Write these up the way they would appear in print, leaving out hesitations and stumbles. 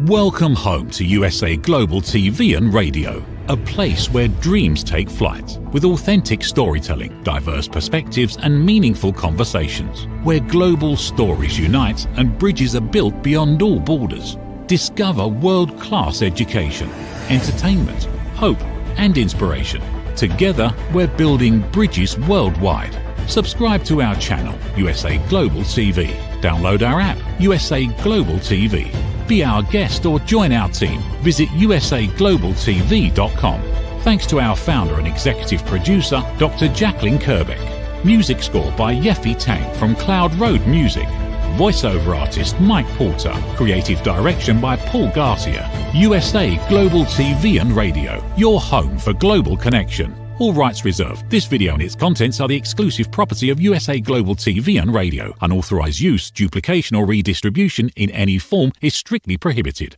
Welcome home to USA Global TV and Radio, a place where dreams take flight, with authentic storytelling, diverse perspectives and meaningful conversations, where global stories unite and bridges are built beyond all borders. Discover world-class education, entertainment, hope and inspiration. Together, we're building bridges worldwide. Subscribe to our channel, USA Global TV. Download our app, USA Global TV. Be our guest or join our team. Visit usaglobaltv.com. Thanks to our founder and executive producer, Dr. Jacqueline Kerbeck. Music score by Yeffy Tang from Cloud Road Music. Voiceover artist Mike Porter. Creative direction by Paul Garcia. USA Global TV and Radio. Your home for global connection. All rights reserved. This video and its contents are the exclusive property of USA Global TV and Radio. Unauthorized use, duplication or redistribution in any form is strictly prohibited.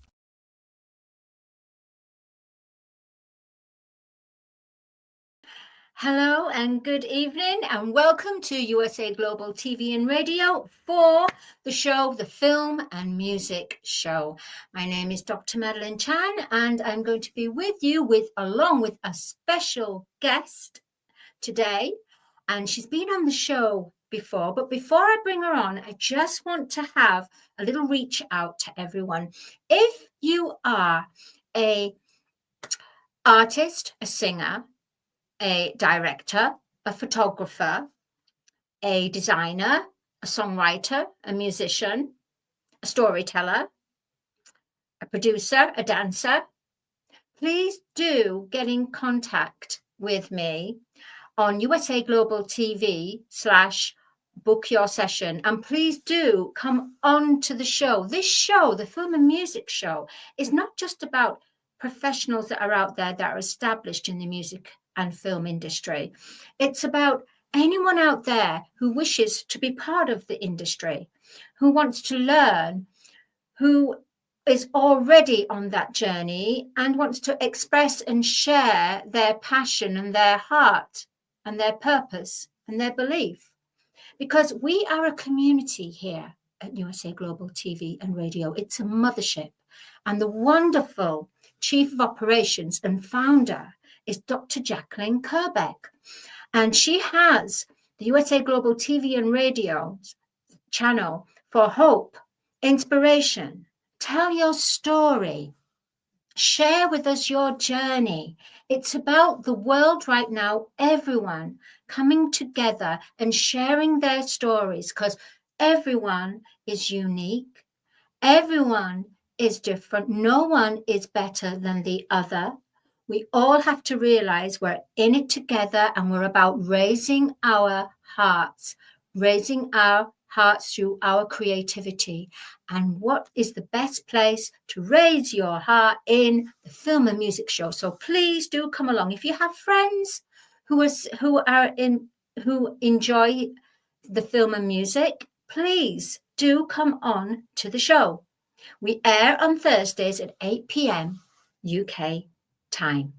Hello and good evening and welcome to USA Global TV and Radio for the show, the Film and Music Show. My name is Dr. Madeleine Chan and I'm going to be with you along with a special guest today. And she's been on the show before, but before I bring her on, I just want to have a little reach out to everyone. If you are an artist, a singer, a director, a photographer, a designer, a songwriter, a musician, a storyteller, a producer, a dancer, please do get in contact with me on USA Global TV / book your session. And please do come on to the show. This show, the Film and Music Show, is not just about professionals that are out there that are established in the music and film industry. It's about anyone out there who wishes to be part of the industry, who wants to learn, who is already on that journey and wants to express and share their passion and their heart and their purpose and their belief. Because we are a community here at USA Global TV and Radio. It's a mothership. And the wonderful Chief of Operations and founder is Dr. Jacqueline Kerbeck. And she has the USA Global TV and Radio channel for hope, inspiration. Tell your story. Share with us your journey. It's about the world right now, everyone coming together and sharing their stories, because everyone is unique. Everyone is different. No one is better than the other. We all have to realize we're in it together and we're about raising our hearts through our creativity. And what is the best place to raise your heart in the Film and Music Show? So please do come along. If you have friends who enjoy the film and music, please do come on to the show. We air on Thursdays at 8 p.m. UK time.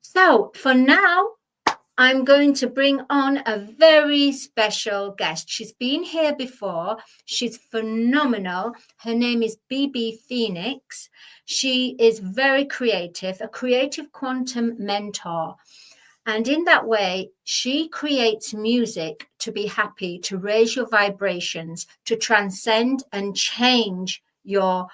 So for now, I'm going to bring on a very special guest. She's been here before. She's phenomenal. Her name is Feenix. She is very creative, a creative quantum mentor. And in that way, she creates music to be happy, to raise your vibrations, to transcend and change your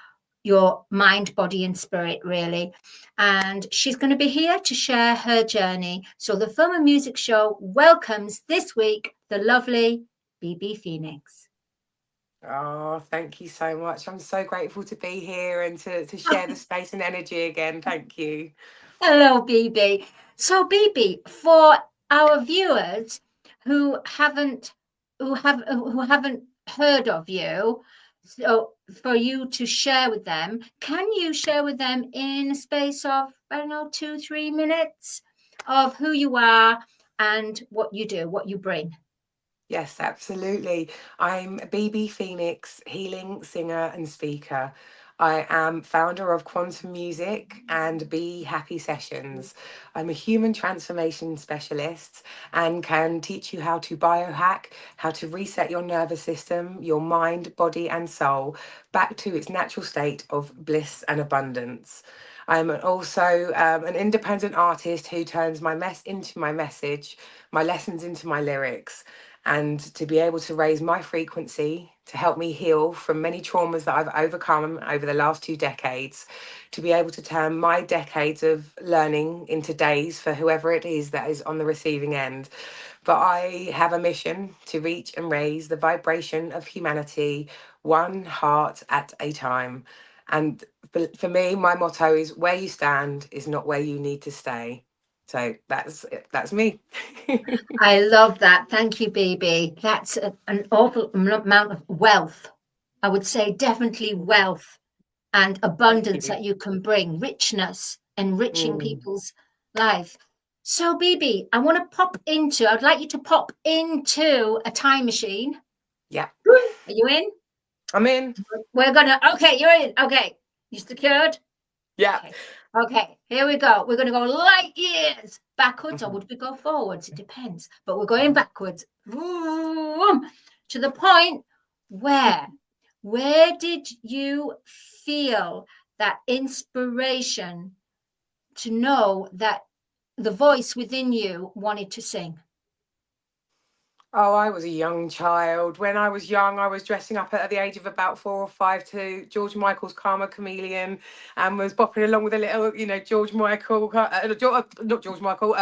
mind, body and spirit, really. And she's going to be here to share her journey. So the Film and Music Show welcomes this week the lovely Feenix. Oh, thank you so much. I'm so grateful to be here and to share the space and energy again. Thank you. Hello, BB. So BB, for our viewers who haven't heard of you, so for you to share with them, can you share with them in a space of, 2-3 minutes of who you are and what you do, what you bring? Yes, absolutely. I'm Feenix, healing singer and speaker. I am founder of Quantum Music and Be Happy Sessions. I'm a human transformation specialist and can teach you how to biohack, how to reset your nervous system, your mind, body, and soul back to its natural state of bliss and abundance. I'm also an independent artist who turns my mess into my message, my lessons into my lyrics, and to be able to raise my frequency to help me heal from many traumas that I've overcome over the last 2 decades, to be able to turn my decades of learning into days for whoever it is that is on the receiving end. But I have a mission to reach and raise the vibration of humanity one heart at a time. And for me, my motto is where you stand is not where you need to stay. So that's me. I love that. Thank you, BB. That's an awful amount of wealth. I would say definitely wealth and Thank abundance you. that you can bring, richness, enriching Mm, people's life. So, BB, I'd like you to pop into a time machine. yeah, Are you in? I'm in. Okay, you're in. Okay, you secured? Yeah. Okay. Okay, here we go. We're going to go light years backwards, or Mhm. would we go forwards? It depends. But we're going backwards. Vroom, to the point where did you feel that inspiration to know that the voice within you wanted to sing? Oh, I was a young child. When I was young, I was dressing up at the age of about 4 or 5 to George Michael's Karma Chameleon and was bopping along with a little, George Michael, not George Michael,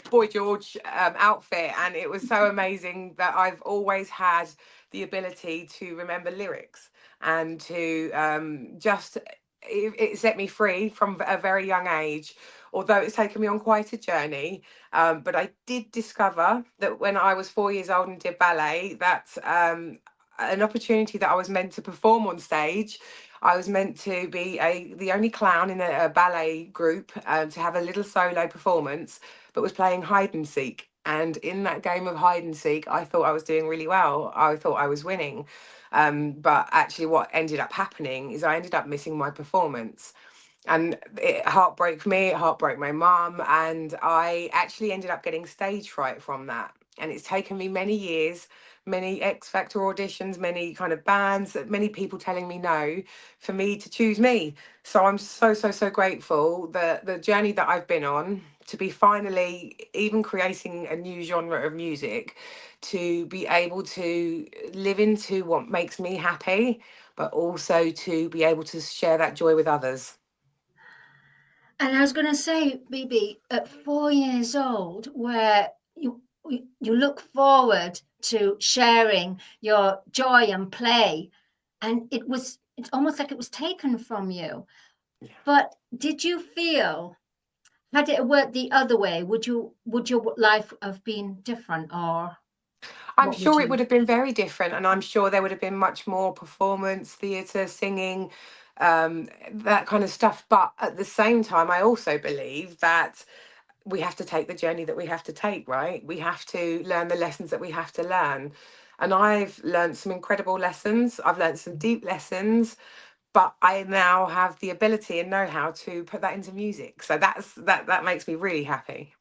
Boy George outfit. And it was so amazing that I've always had the ability to remember lyrics and to it set me free from a very young age, although it's taken me on quite a journey. But I did discover that when I was 4 years old and did ballet, that an opportunity that I was meant to perform on stage. I was meant to be the only clown in a ballet group to have a little solo performance, but was playing hide and seek. And in that game of hide and seek, I thought I was doing really well. I thought I was winning. But actually, what ended up happening is I ended up missing my performance, and it heartbroke me, it heartbroke my mum, and I actually ended up getting stage fright from that. And it's taken me many years, many X Factor auditions, many kind of bands, many people telling me no, for me to choose me. So I'm so grateful that the journey that I've been on, to be finally even creating a new genre of music, to be able to live into what makes me happy, but also to be able to share that joy with others. And I was going to say, BB, at 4 years old, where you look forward to sharing your joy and play, and it's almost like it was taken from you. Yeah. But did you feel, had it worked the other way, would your life have been different, or I'm what would sure it you? would have been very different, and I'm sure there would have been much more performance, theatre, singing, that kind of stuff. But at the same time, I also believe that we have to take the journey that we have to take, right? We have to learn the lessons that we have to learn. And I've learned some incredible lessons. I've learned some deep lessons, but I now have the ability and know how to put that into music. So that makes me really happy.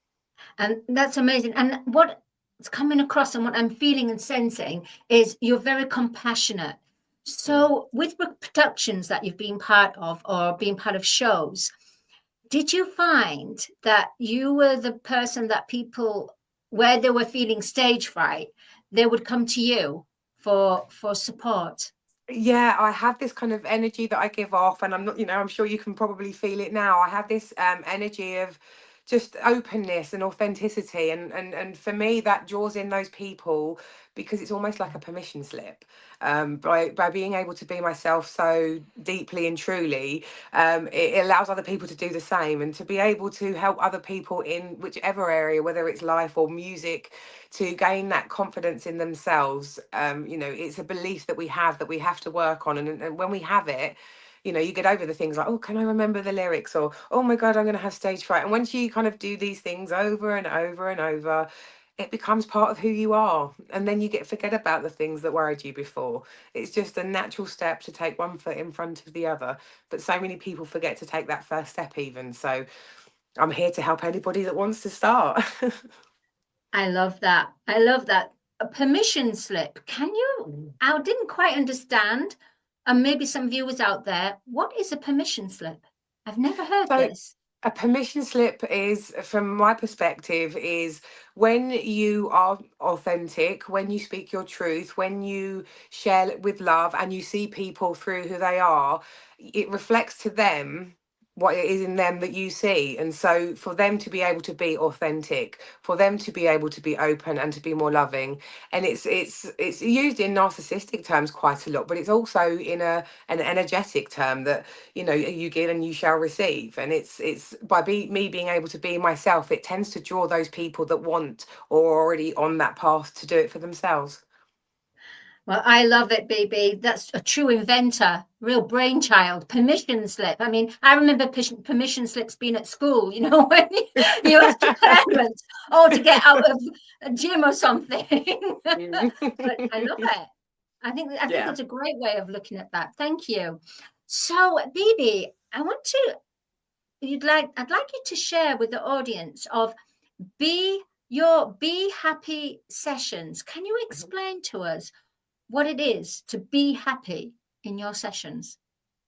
And that's amazing. And what's coming across and what I'm feeling and sensing is you're very compassionate. Mm. So, with the productions that you've been part of or being part of shows, did you find that you were the person that people, where they were feeling stage fright, they would come to you for support? Yeah, I have this kind of energy that I give off, and I'm not, I'm sure you can probably feel it now. I have this energy of just openness and authenticity, and for me that draws in those people because it's almost like a permission slip. By being able to be myself so deeply and truly, it allows other people to do the same, and to be able to help other people in whichever area, whether it's life or music, to gain that confidence in themselves. It's a belief that we have to work on, and when we have it, you get over the things like, oh, can I remember the lyrics, or oh my god, I'm going to have stage fright. And once you kind of do these things over and over and over, it becomes part of who you are. And then you forget about the things that worried you before. It's just a natural step to take one foot in front of the other. But so many people forget to take that first step even. So I'm here to help anybody that wants to start. I love that. I love that. A permission slip. Can you? I didn't quite understand. And maybe some viewers out there, what is a permission slip? I've never heard So this. a permission slip is, from my perspective, is when you are authentic, when you speak your truth, when you share with love and you see people through who they are, it reflects to them what it is in them that you see. And so for them to be able to be authentic, for them to be able to be open and to be more loving, and it's used in narcissistic terms quite a lot, but it's also in an energetic term that, you know, you give and you shall receive. And it's by me being able to be myself, it tends to draw those people that want or are already on that path to do it for themselves. Well, I love it, baby. That's a true inventor, real brainchild. Permission slip. I mean, I remember permission slips being at school, you know, when you ask your parents, oh, to get out of a gym or something. But I love it. I think Yeah. it's a great way of looking at that. Thank you. So, Bibi, I'd like you to share with the audience of your Be Happy sessions. Can you explain to us what it is to be happy in your sessions?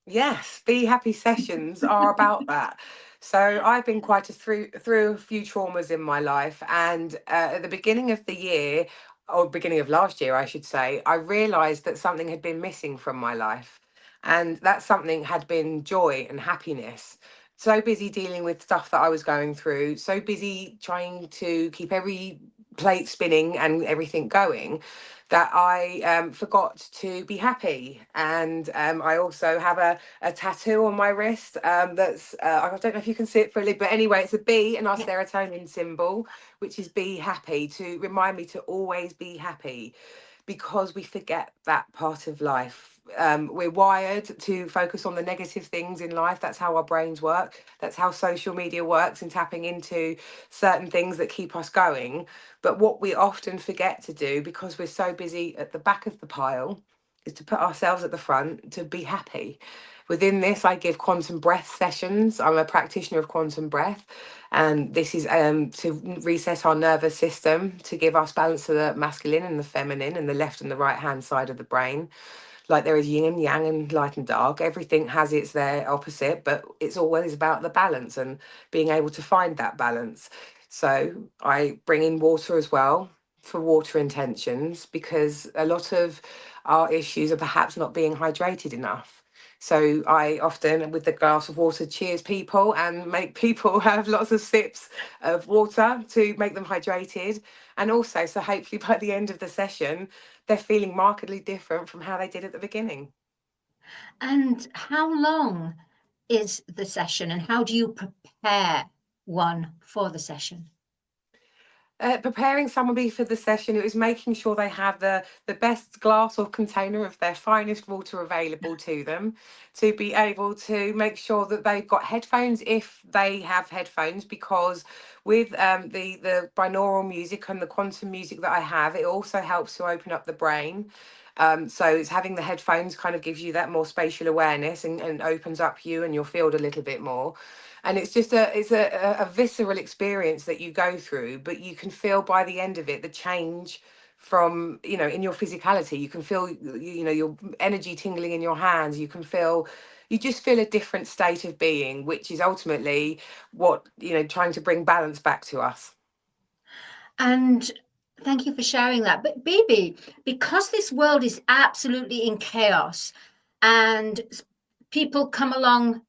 Yes, Be Happy sessions are about that. So I've been quite through a few traumas in my life, and at the beginning of the year, or beginning of last year, I should say, I realised that something had been missing from my life, and that something had been joy and happiness. So busy dealing with stuff that I was going through, so busy trying to keep every plate spinning and everything going, that I forgot to be happy. And I also have a tattoo on my wrist that's, I don't know if you can see it fully, but anyway, it's a bee and our serotonin symbol, which is be happy, to remind me to always be happy, because we forget that part of life. We're wired to focus on the negative things in life. That's how our brains work. That's how social media works, and tapping into certain things that keep us going. But what we often forget to do, because we're so busy at the back of the pile, is to put ourselves at the front, to be happy. Within this, I give quantum breath sessions. I'm a practitioner of quantum breath, and this is to reset our nervous system, to give us balance to the masculine and the feminine, and the left and the right hand side of the brain. Like there is yin and yang and light and dark. Everything has its their opposite, but it's always about the balance and being able to find that balance. So I bring in water as well for water intentions, because a lot of our issues are perhaps not being hydrated enough. So I often, with the glass of water, cheers people and make people have lots of sips of water to make them hydrated. And also, so hopefully by the end of the session, they're feeling markedly different from how they did at the beginning. And how long is the session, and how do you prepare one for the session? Preparing somebody for the session, it was making sure they have the best glass or container of their finest water available to them, to be able to make sure that they've got headphones if they have headphones, because with the binaural music and the quantum music that I have, it also helps to open up the brain. So it's having the headphones kind of gives you that more spatial awareness, and opens up you and your field a little bit more. And it's just a visceral experience that you go through, but you can feel by the end of it the change from, you know, in your physicality. You can feel, you know, your energy tingling in your hands. You just feel a different state of being, which is ultimately what, you know, trying to bring balance back to us. And thank you for sharing that. But Bibi, because this world is absolutely in chaos and people come along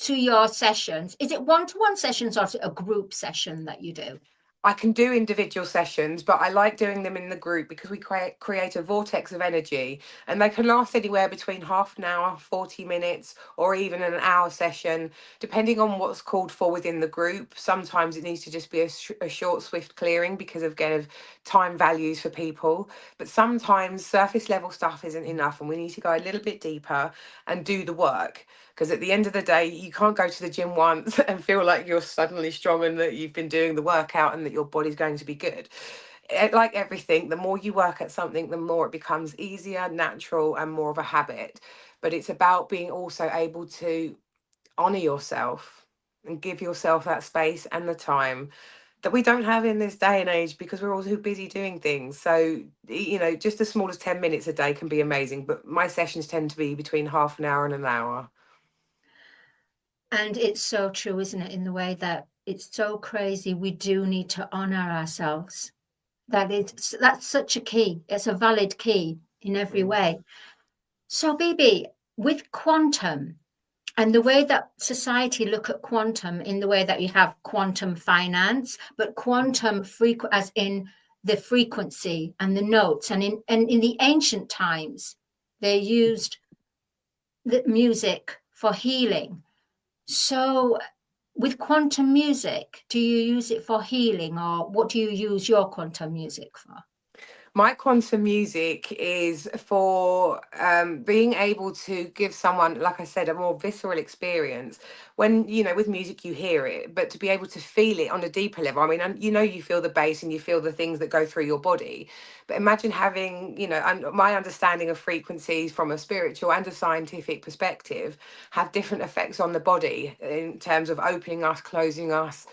to your sessions, is it one-to-one sessions or is it a group session that you do? I can do individual sessions, but I like doing them in the group, because we create a vortex of energy, and they can last anywhere between half an hour, 40 minutes, or even an hour session, depending on what's called for within the group. Sometimes it needs to just be a short, swift clearing because of kind of time values for people. But sometimes surface level stuff isn't enough, and we need to go a little bit deeper and do the work. Because at the end of the day, you can't go to the gym once and feel like you're suddenly strong and that you've been doing the workout and that your body's going to be good. like everything, the more you work at something, the more it becomes easier, natural, and more of a habit. But it's about being also able to honor yourself and give yourself that space and the time that we don't have in this day and age, because we're all too busy doing things. So, just as small as 10 minutes a day can be amazing, but my sessions tend to be between half an hour and an hour. And it's so true, isn't it, in the way that it's so crazy. We do need to honor ourselves. That's such a key. It's a valid key in every way. So, Bibi, with quantum and the way that society look at quantum, in the way that you have quantum finance, but quantum as in the frequency and the notes, and in the ancient times, they used the music for healing. So, with quantum music, do you use it for healing, or what do you use your quantum music for? My quantum music is for being able to give someone, like I said, a more visceral experience. When, with music, you hear it, but to be able to feel it on a deeper level. I mean, and you feel the bass and you feel the things that go through your body. But imagine having, and my understanding of frequencies from a spiritual and a scientific perspective have different effects on the body in terms of opening us, closing us,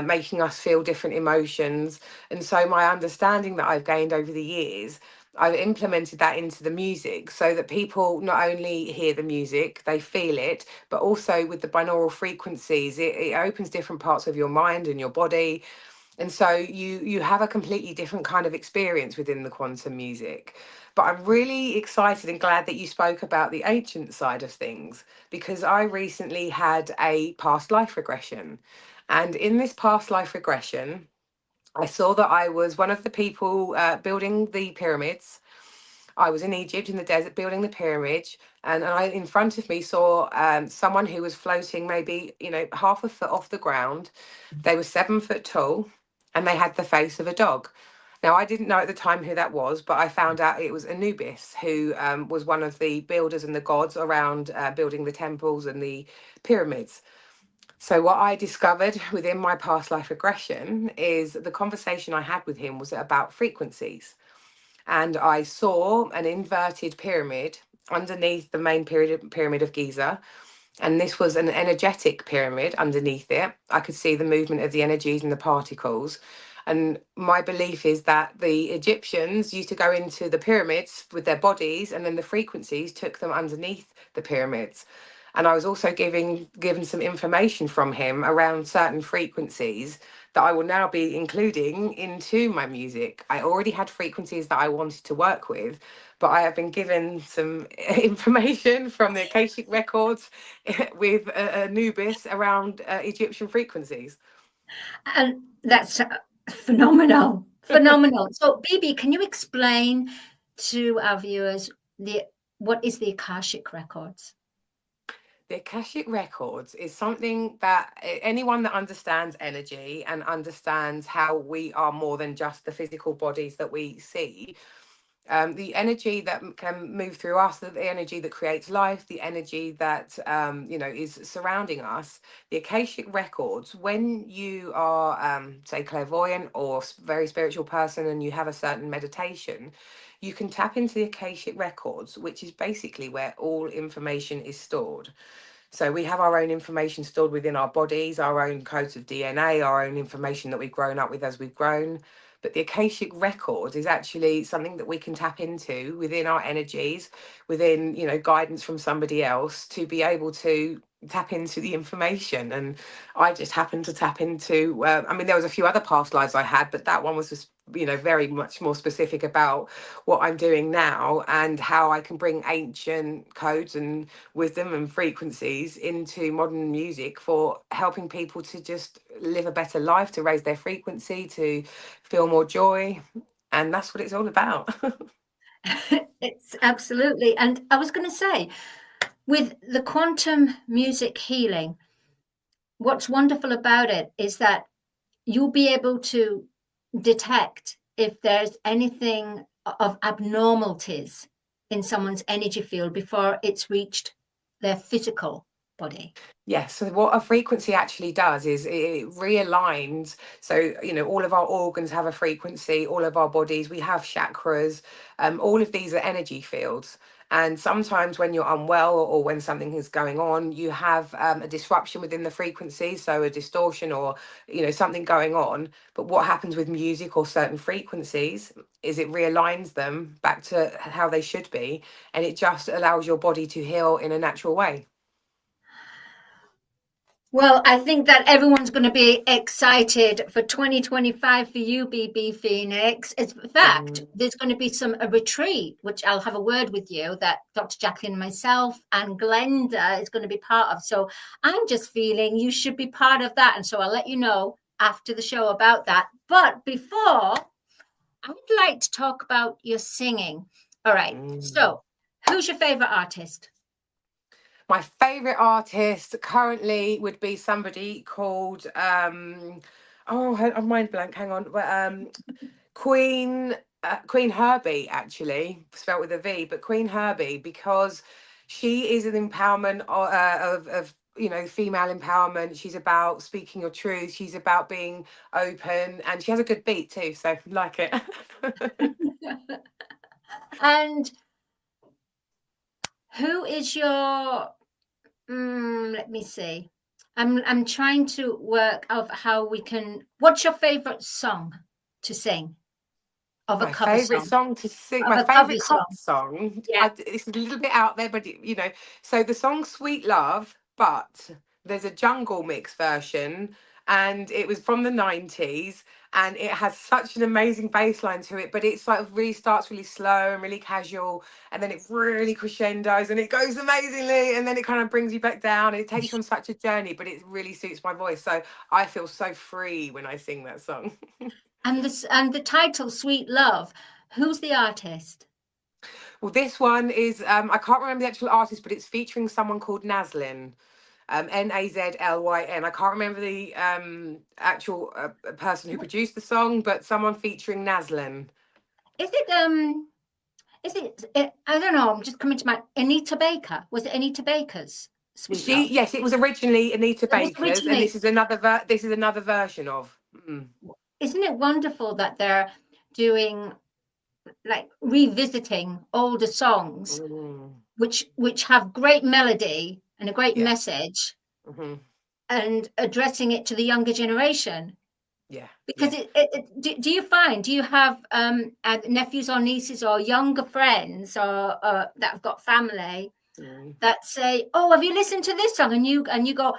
making us feel different emotions. And so my understanding that I've gained over the years, I've implemented that into the music so that people not only hear the music, they feel it, but also with the binaural frequencies, it opens different parts of your mind and your body. And so you have a completely different kind of experience within the quantum music. But I'm really excited and glad that you spoke about the ancient side of things, because I recently had a past life regression. And in this past life regression, I saw that I was one of the people building the pyramids. I was in Egypt in the desert building the pyramid, and I, in front of me, saw someone who was floating maybe, half a foot off the ground. They were 7 foot tall, and they had the face of a dog. Now, I didn't know at the time who that was, but I found out it was Anubis, who was one of the builders and the gods around building the temples and the pyramids. So, what I discovered within my past life regression is the conversation I had with him was about frequencies. And I saw an inverted pyramid underneath the main pyramid of Giza. And this was an energetic pyramid underneath it. I could see the movement of the energies and the particles. And my belief is that the Egyptians used to go into the pyramids with their bodies, and then the frequencies took them underneath the pyramids. And I was also given some information from him around certain frequencies that I will now be including into my music. I already had frequencies that I wanted to work with, but I have been given some information from the Akashic records with Anubis around Egyptian frequencies. And that's phenomenal, phenomenal. So, Bibi, can you explain to our viewers what is the Akashic records? The Akashic Records is something that anyone that understands energy and understands how we are more than just the physical bodies that we see, the energy that can move through us, the energy that creates life, the energy that is surrounding us, the Akashic records. When you are, say, clairvoyant or very spiritual person, and you have a certain meditation, you can tap into the Akashic records, which is basically where all information is stored. So we have our own information stored within our bodies, our own codes of DNA, our own information that we've grown up with as we've grown. But the Akashic record is actually something that we can tap into within our energies, within, guidance from somebody else, to be able to tap into the information. And I just happened to tap into, there was a few other past lives I had, but that one was just, very much more specific about what I'm doing now and how I can bring ancient codes and wisdom and frequencies into modern music for helping people to just live a better life, to raise their frequency, to feel more joy. And that's what it's all about. It's absolutely. And I was going to say, with the quantum music healing, what's wonderful about it is that you'll be able to detect if there's anything of abnormalities in someone's energy field before it's reached their physical body? Yes, so what a frequency actually does is it realigns. So, all of our organs have a frequency, all of our bodies, we have chakras, all of these are energy fields. And sometimes when you're unwell or when something is going on, you have a disruption within the frequency, so a distortion or, something going on. But what happens with music or certain frequencies is it realigns them back to how they should be. And it just allows your body to heal in a natural way. Well, I think that everyone's going to be excited for 2025 for you, BB Feenix. In fact, there's going to be a retreat, which I'll have a word with you, that Dr. Jacqueline, myself, and Glenda is going to be part of. So I'm just feeling you should be part of that. And so I'll let you know after the show about that. But before, I'd like to talk about your singing. All right. So who's your favorite artist? My favorite artist currently would be somebody called I'm mind blank. Hang on, but Queen Herbie, actually spelt with a V, but Queen Herbie, because she is an empowerment of female empowerment. She's about speaking your truth. She's about being open, and she has a good beat too. So like it. And who is your let me see. I'm trying to work out how we can. What's your favorite song to sing? Of a My cover favorite song. song to sing, Of my a cover favorite cover song. song. Yeah. It's a little bit out there, but so the song "Sweet Love," but there's a jungle mix version, and it was from the '90s, and it has such an amazing bass line to it. But it's like really starts really slow and really casual, and then it really crescendos, and it goes amazingly, and then it kind of brings you back down. And it takes you on such a journey, but it really suits my voice. So I feel so free when I sing that song. And the title "Sweet Love." Who's the artist? Well, this one is I can't remember the actual artist, but it's featuring someone called Nazlyn, Nazlyn. I can't remember the actual person who produced the song, but someone featuring Nazlyn. Is it I don't know. I'm just coming to my Anita Baker. Was it Anita Baker's "Sweet Love"? Yes, it was originally Anita It was Baker's, and originally. this is another version of. Isn't it wonderful that they're doing, like, revisiting older songs, which have great melody and a great Yeah. message, and addressing it to the younger generation? Yeah. Because do you find, do you have nephews or nieces or younger friends or that have got family that say, "Oh, have you listened to this song?" And you go,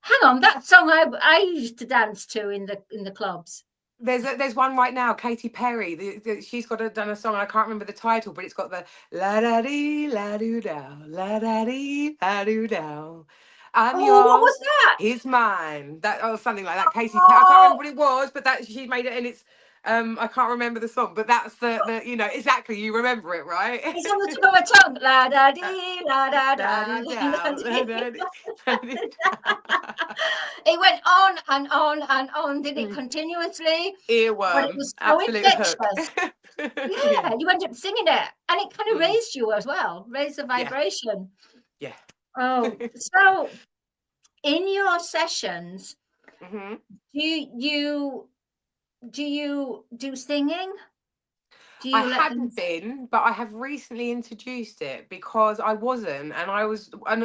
"Hang on, that song I used to dance to in the clubs." There's one right now, Katy Perry. She's done a song. I can't remember the title, but it's got the la da dee la doo dow, la da dee la doo dow. I'm Oh, what was yours, that? he's mine. That or something like that. Katy Perry. I can't Oh, remember what it was, but that she made it, and it's I can't remember the song, but that's the exactly. You remember it, right? it's on the tip of my tongue. La da dee, la da La da. doo dow, la da dee, la doo dow. It went on and on and on, did it continuously? But it Earworm, was so absolute hook. infectious. Yeah, you ended up singing it, and it kind of Mm. raised you as well, raised the Yeah. vibration. Yeah. Oh, so in your sessions, Mhm. do you do singing? Do I you let them? hadn't been, but I have recently introduced it because I wasn't, and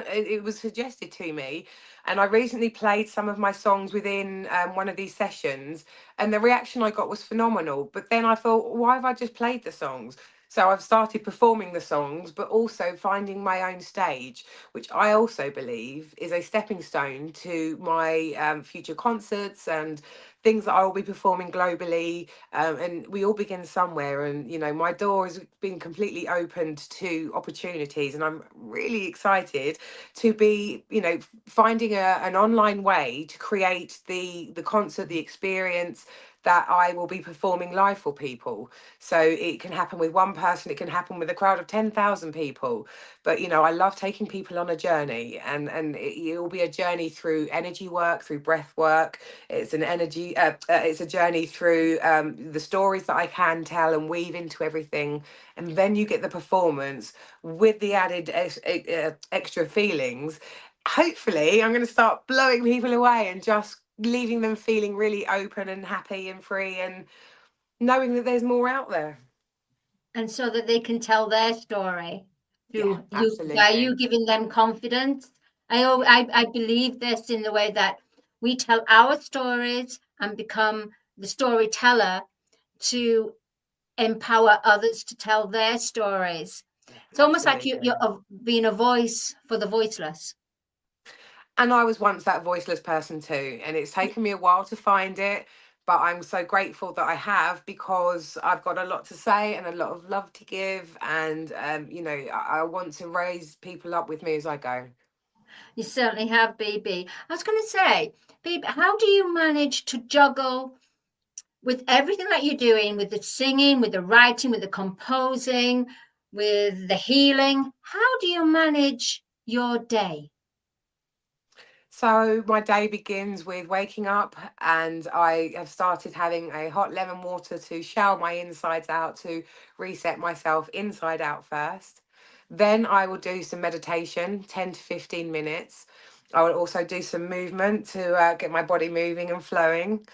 it was suggested to me, and I recently played some of my songs within one of these sessions, and the reaction I got was phenomenal. But then I thought, why have I just played the songs? So I've started performing the songs, but also finding my own stage, which I also believe is a stepping stone to my future concerts and things that I will be performing globally. And we all begin somewhere, and my door has been completely opened to opportunities, and I'm really excited to be finding an online way to create the concert, the experience that I will be performing live for people. So it can happen with one person, it can happen with a crowd of 10,000 people. But I love taking people on a journey, and it will be a journey through energy work, through breath work. It's an energy it's a journey through the stories that I can tell and weave into everything, and then you get the performance with the added extra feelings. hopefully I'm going to start blowing people away and just leaving them feeling really open and happy and free and knowing that there's more out there. And so that they can tell their story Yeah, through you, by absolutely. you giving them confidence. I believe this in the way that we tell our stories and become the storyteller to empower others to tell their stories. It's almost like Absolutely. you're being a voice for the voiceless. And I was once that voiceless person too. And it's taken me a while to find it, but I'm so grateful that I have, because I've got a lot to say and a lot of love to give. And, I want to raise people up with me as I go. You certainly have, BB. I was going to say, BB, how do you manage to juggle with everything that you're doing, with the singing, with the writing, with the composing, with the healing? How do you manage your day? So my day begins with waking up, and I have started having a hot lemon water to shower my insides out, to reset myself inside out first. Then I will do some meditation, 10 to 15 minutes. I will also do some movement to get my body moving and flowing.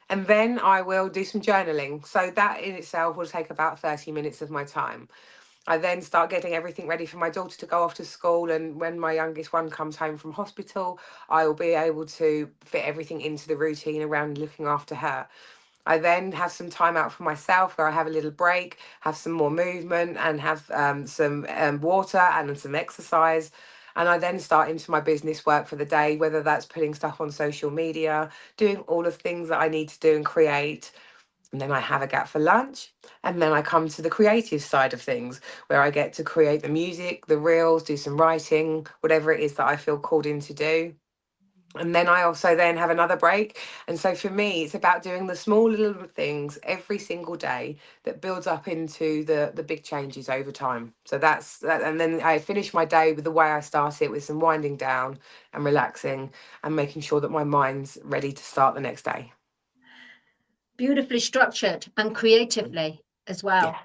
And then I will do some journaling. So that in itself will take about 30 minutes of my time. I then start getting everything ready for my daughter to go off to school. And when my youngest one comes home from hospital, I will be able to fit everything into the routine around looking after her. I then have some time out for myself where I have a little break, have some more movement, and have some water and some exercise. And I then start into my business work for the day, whether that's putting stuff on social media, doing all the things that I need to do and create. And then I have a gap for lunch. And then I come to the creative side of things, where I get to create the music, the reels, do some writing, whatever it is that I feel called in to do. And then I also then have another break. And so for me, it's about doing the small little things every single day that builds up into the big changes over time. So that's that. And then I finish my day with the way I start it, with some winding down and relaxing and making sure that my mind's ready to start the next day. Beautifully structured and creatively as well.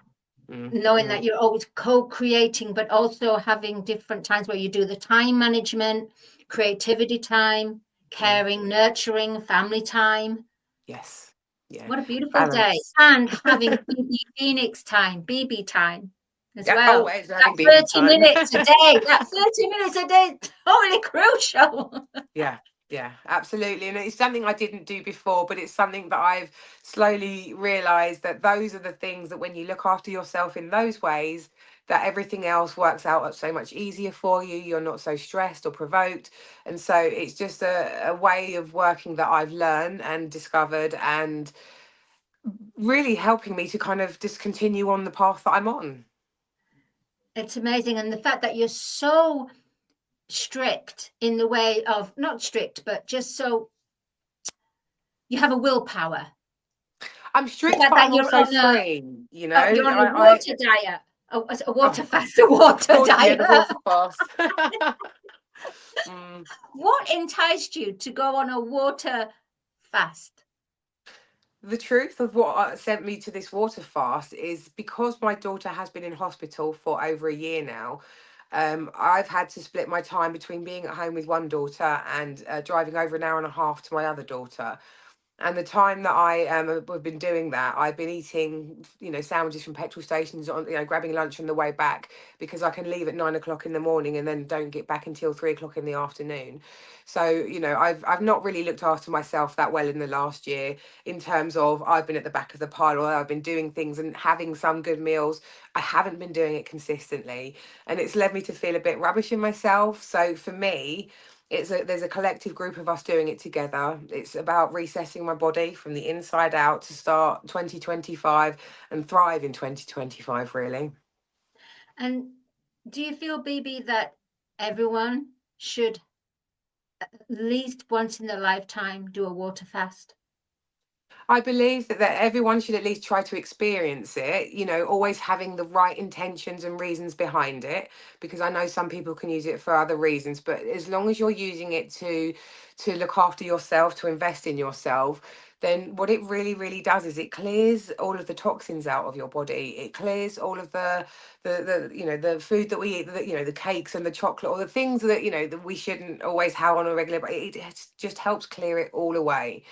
Yeah. Mm, Knowing mm, that you're always co-creating, but also having different times where you do the time management, creativity time, mm. caring, nurturing, family time. Yes. Yeah. What a beautiful day. Balance. And having BB Phoenix time, BB time as Yeah, well. always having That baby 30 time. minutes a day, that 30 minutes a day, totally crucial. Yeah, yeah, absolutely. And it's something I didn't do before, but it's something that I've slowly realized, that those are the things that when you look after yourself in those ways, that everything else works out so much easier for you. You're not so stressed or provoked. And so it's just a way of working that I've learned and discovered, and really helping me to kind of just continue on the path that I'm on. It's amazing. And the fact that you're so strict in the way of, not strict, but just so you have a willpower. I'm The strict, fact but that I'm also free. You know, you're on a I water diet, a water oh, fast, a water yeah, diet. the water fast. Mm. What enticed you to go on a water fast? The truth of what sent me to this water fast is because my daughter has been in hospital for over a year now. I've had to split my time between being at home with one daughter and driving over an hour and a half to my other daughter. And the time that I have been doing that, I've been eating, sandwiches from petrol stations, on, grabbing lunch on the way back, because I can leave at 9 o'clock in the morning and then don't get back until 3 o'clock in the afternoon. So, I've not really looked after myself that well in the last year, in terms of I've been at the back of the pile, or I've been doing things and having some good meals. I haven't been doing it consistently, and it's led me to feel a bit rubbish in myself. So for me, there's a collective group of us doing it together. It's about resetting my body from the inside out to start 2025 and thrive in 2025, really. And do you feel, BB, that everyone should at least once in their lifetime do a water fast? I believe that everyone should at least try to experience it, always having the right intentions and reasons behind it, because I know some people can use it for other reasons, but as long as you're using it to look after yourself, to invest in yourself, then what it really, really does is it clears all of the toxins out of your body. It clears all of the food that we eat, the cakes and the chocolate, or the things that, that we shouldn't always have on a regular, but it just helps clear it all away.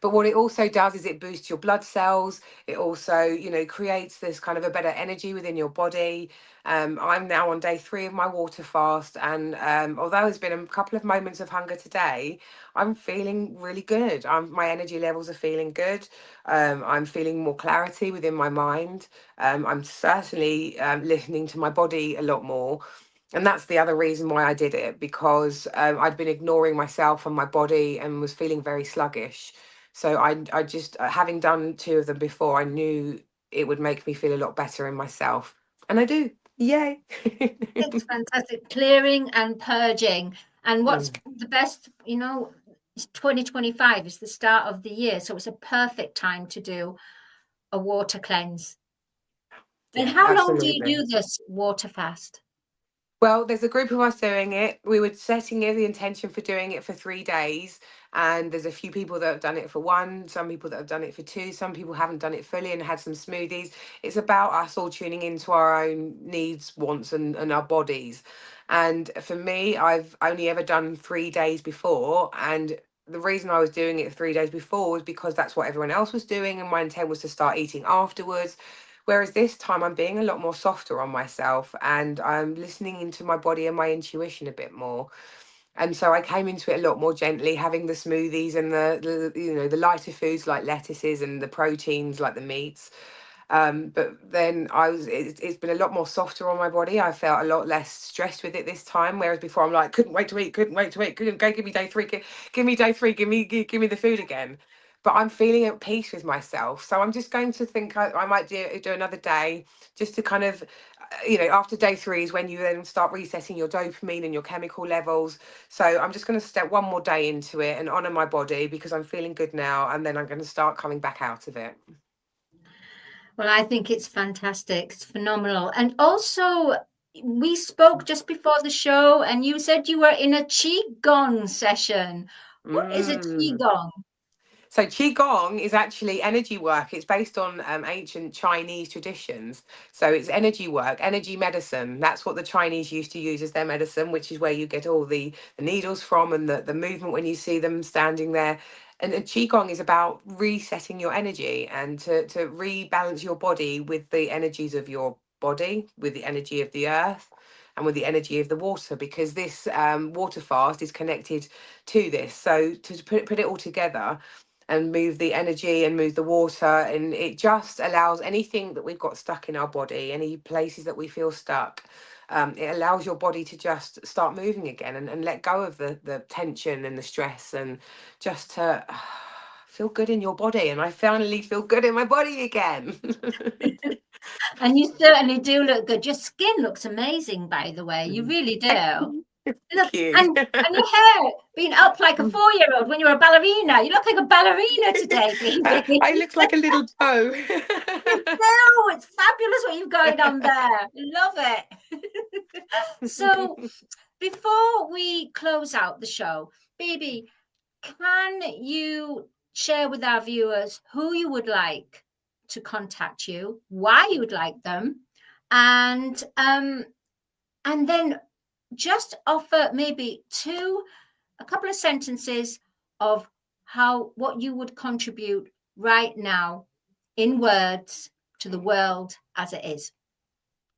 But what it also does is it boosts your blood cells. It also, creates this kind of a better energy within your body. I'm now on day 3 of my water fast, and although there's been a couple of moments of hunger today, I'm feeling really good. My energy levels are feeling good. I'm feeling more clarity within my mind. I'm certainly listening to my body a lot more. And that's the other reason why I did it, because I'd been ignoring myself and my body and was feeling very sluggish. So I just, having done 2 of them before, I knew it would make me feel a lot better in myself. And I do. Yay. It's fantastic. Clearing and purging. And what's Mm. the best, 2025 is the start of the year. So it's a perfect time to do a water cleanse. And Yeah, how long do you absolutely. do this water fast? Well, there's a group of us doing it. We were setting the intention for doing it for 3 days. And there's a few people that have done it for 1, some people that have done it for 2, some people haven't done it fully and had some smoothies. It's about us all tuning into our own needs, wants, and our bodies. And for me, I've only ever done 3 days before. And the reason I was doing it 3 days before was because that's what everyone else was doing. And my intent was to start eating afterwards. Whereas this time I'm being a lot more softer on myself, and I'm listening into my body and my intuition a bit more. And so I came into it a lot more gently, having the smoothies and the lighter foods like lettuces and the proteins like the meats. But then it's been a lot more softer on my body. I felt a lot less stressed with it this time. Whereas before I'm like, couldn't wait to eat, go give me day 3, give me day 3, give me the food again. But I'm feeling at peace with myself. So I'm just going to think I might do another day, just to kind of, after day 3 is when you then start resetting your dopamine and your chemical levels. So I'm just going to step one more day into it and honor my body, because I'm feeling good now. And then I'm going to start coming back out of it. Well, I think it's fantastic. It's phenomenal. And also, we spoke just before the show, and you said you were in a Qigong session. What is a Mm. Qigong? So Qigong is actually energy work. It's based on ancient Chinese traditions. So it's energy work, energy medicine. That's what the Chinese used to use as their medicine, which is where you get all the needles from, and the movement when you see them standing there. And Qigong is about resetting your energy and to rebalance your body with the energies of your body, with the energy of the earth, and with the energy of the water, because this water fast is connected to this. So to put it all together and move the energy and move the water, and it just allows anything that we've got stuck in our body, any places that we feel stuck, it allows your body to just start moving again, and let go of the tension and the stress, and just to feel good in your body. And I finally feel good in my body again. And you certainly do look good. Your skin looks amazing, by the way. You really do. Look, Thank you. and your hair being up like a 4-year-old when you're a ballerina. You look like a ballerina today, baby. I look like a little toe. You do. It's fabulous what you've going on there. Love it. So before we close out the show, baby, can you share with our viewers who you would like to contact you, why you would like them, and then just offer maybe a couple of sentences of what you would contribute right now in words to the world as it is.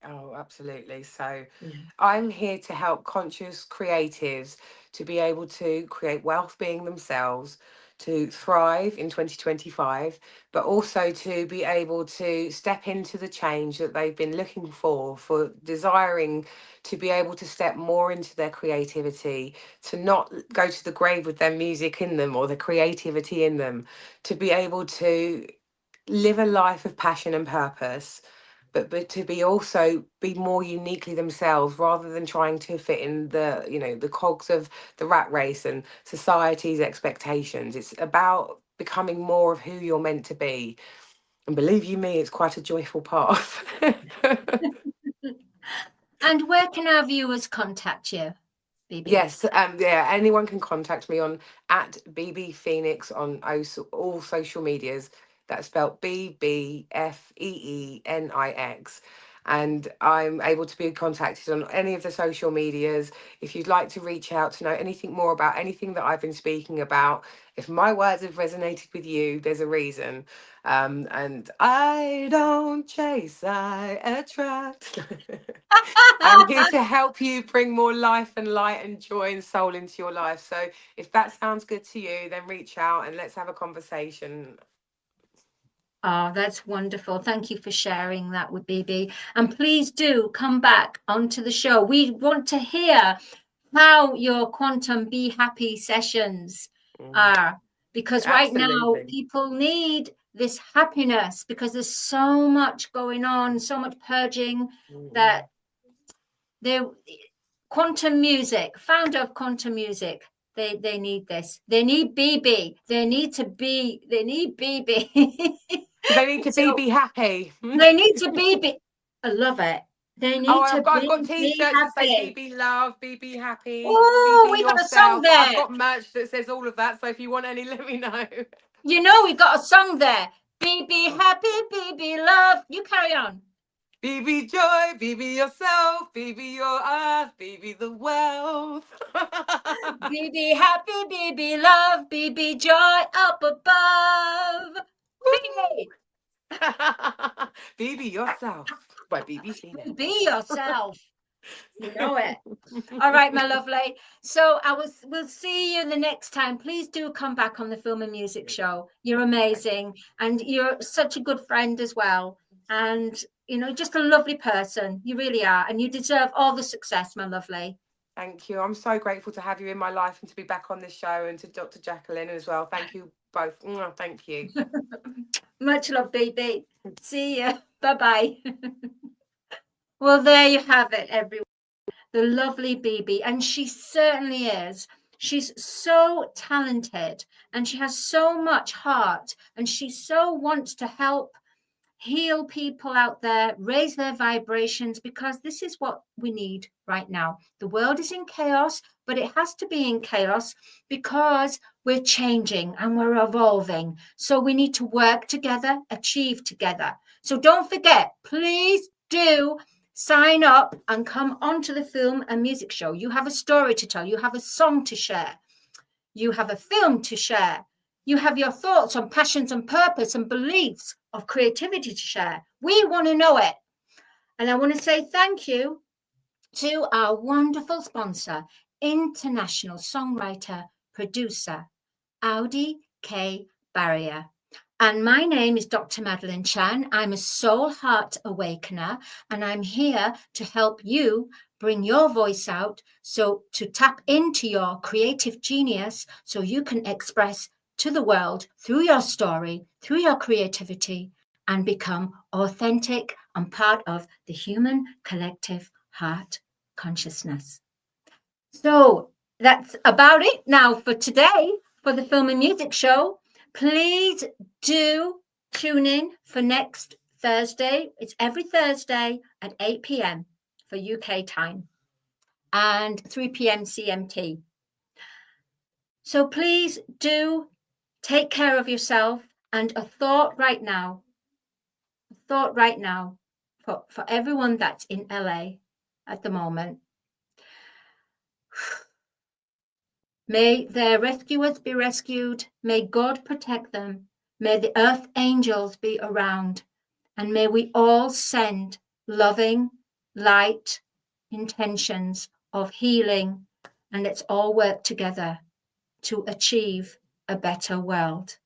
Oh, absolutely. So Yeah. I'm here to help conscious creatives to be able to create wealth being themselves, to thrive in 2025, but also to be able to step into the change that they've been looking for desiring to be able to step more into their creativity, to not go to the grave with their music in them or the creativity in them, to be able to live a life of passion and purpose, but to be more uniquely themselves, rather than trying to fit in the cogs of the rat race and society's expectations. It's about becoming more of who you're meant to be, and believe you me, it's quite a joyful path. And where can our viewers contact you? BB? Yes, yeah, anyone can contact me on at BB Feenix on all social medias. That's spelled BBFEENIX. And I'm able to be contacted on any of the social medias. If you'd like to reach out to know anything more about anything that I've been speaking about, if my words have resonated with you, there's a reason. And I don't chase, I attract. I'm here to help you bring more life and light and joy and soul into your life. So if that sounds good to you, then reach out and let's have a conversation. Oh, that's wonderful. Thank you for sharing that with BB. And please do come back onto the show. We want to hear how your quantum be happy sessions are, because right now people need this happiness, because there's so much going on, so much purging, that quantum music, founder of quantum music, they need this. They need BB. They need BB. They need to be happy. They need to be. I love it. They need I've got t-shirts that say BB love, BB happy. Oh, BB we got yourself. a song there. I've got merch that says all of that. So if you want any, let me know. You know, we got a song there. BB happy, BB love. You carry on. BB joy, BB yourself, BB your earth, BB the wealth. BB happy, BB love, BB joy up above. BB yourself by BB Feenix. Be yourself. You know it. All right, my lovely. So we'll see you the next time. Please do come back on the Film and Music Show. You're amazing, and you're such a good friend as well. And you know, just a lovely person. You really are, and you deserve all the success, my lovely. Thank you. I'm so grateful to have you in my life and to be back on this show, and to Dr. Jacqueline as well. Thank you both. Thank you. Much love, baby. See you. Bye-bye. Well, there you have it, everyone. The lovely BB, and she certainly is. She's so talented, and she has so much heart, and she so wants to help heal people out there, raise their vibrations, because this is what we need right now. The world is in chaos, but it has to be in chaos because we're changing and we're evolving. So we need to work together, achieve together. So don't forget, please do sign up and come onto the Film and Music Show. You have a story to tell. You have a song to share. You have a film to share. You have your thoughts on passions and purpose and beliefs of creativity to share. We want to know it. And I want to say thank you to our wonderful sponsor, international songwriter, producer, Audi K. Barrier. And my name is Dr. Madeline Chan. I'm a soul heart awakener, and I'm here to help you bring your voice out, so to tap into your creative genius so you can express to the world through your story, through your creativity, and become authentic and part of the human collective heart consciousness. So that's about it now for today for the Film and Music Show. Please do tune in for next Thursday. It's every Thursday at 8 p.m. for UK time and 3 p.m. CMT. So please do take care of yourself. And a thought right now for everyone that's in LA at the moment. May their rescuers be rescued. May God protect them. May the earth angels be around. And may we all send loving, light intentions of healing. And let's all work together to achieve a better world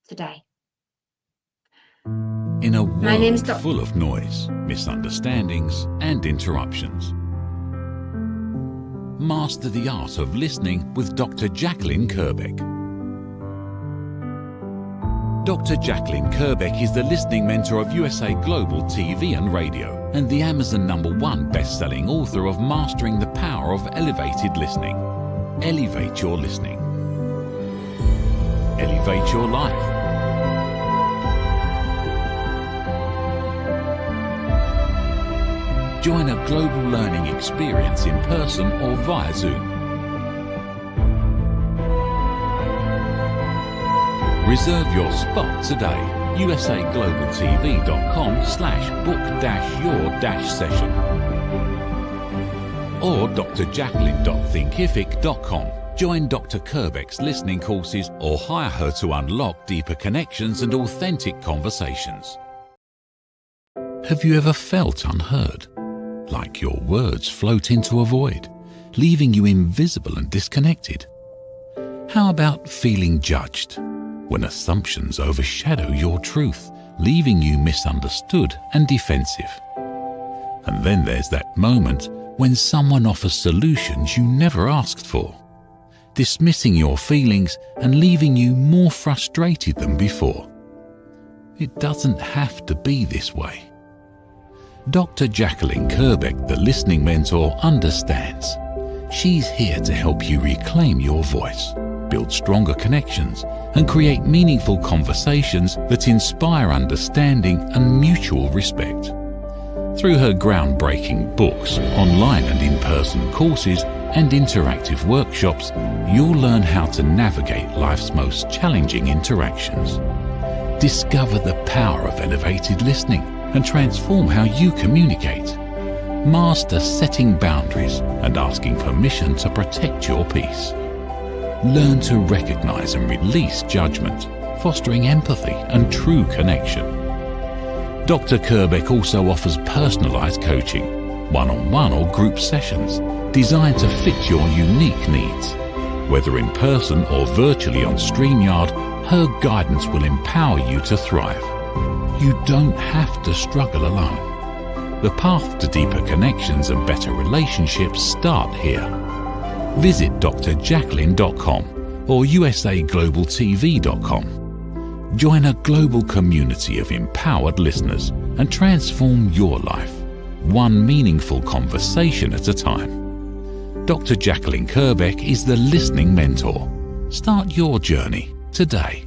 today. In a world full of noise, misunderstandings, and interruptions, master the art of listening with Dr. Jacqueline Kerbeck. Dr. Jacqueline Kerbeck is the listening mentor of USA Global TV and Radio, and the Amazon #1 best-selling author of Mastering the Power of Elevated Listening. Elevate your listening. Elevate your life. Join a global learning experience in person or via Zoom. Reserve your spot today. usaglobaltv.com/book-your-session or drjacqueline.thinkific.com. Join Dr. Kerbeck's listening courses or hire her to unlock deeper connections and authentic conversations. Have you ever felt unheard? Like your words float into a void, leaving you invisible and disconnected? How about feeling judged, when assumptions overshadow your truth, leaving you misunderstood and defensive? And then there's that moment when someone offers solutions you never asked for, dismissing your feelings and leaving you more frustrated than before. It doesn't have to be this way. Dr. Jacqueline Kerbeck, the listening mentor, understands. She's here to help you reclaim your voice, build stronger connections, and create meaningful conversations that inspire understanding and mutual respect. Through her groundbreaking books, online and in-person courses, and interactive workshops, you'll learn how to navigate life's most challenging interactions. Discover the power of elevated listening and transform how you communicate. Master setting boundaries and asking permission to protect your peace. Learn to recognize and release judgment, fostering empathy and true connection. Dr. Kerbeck also offers personalized coaching, one-on-one or group sessions designed to fit your unique needs. Whether in person or virtually on StreamYard, her guidance will empower you to thrive. You don't have to struggle alone. The path to deeper connections and better relationships start here. Visit drjacqueline.com or usaglobaltv.com. Join a global community of empowered listeners and transform your life, one meaningful conversation at a time. Dr. Jacqueline Kerbeck is the listening mentor. Start your journey today.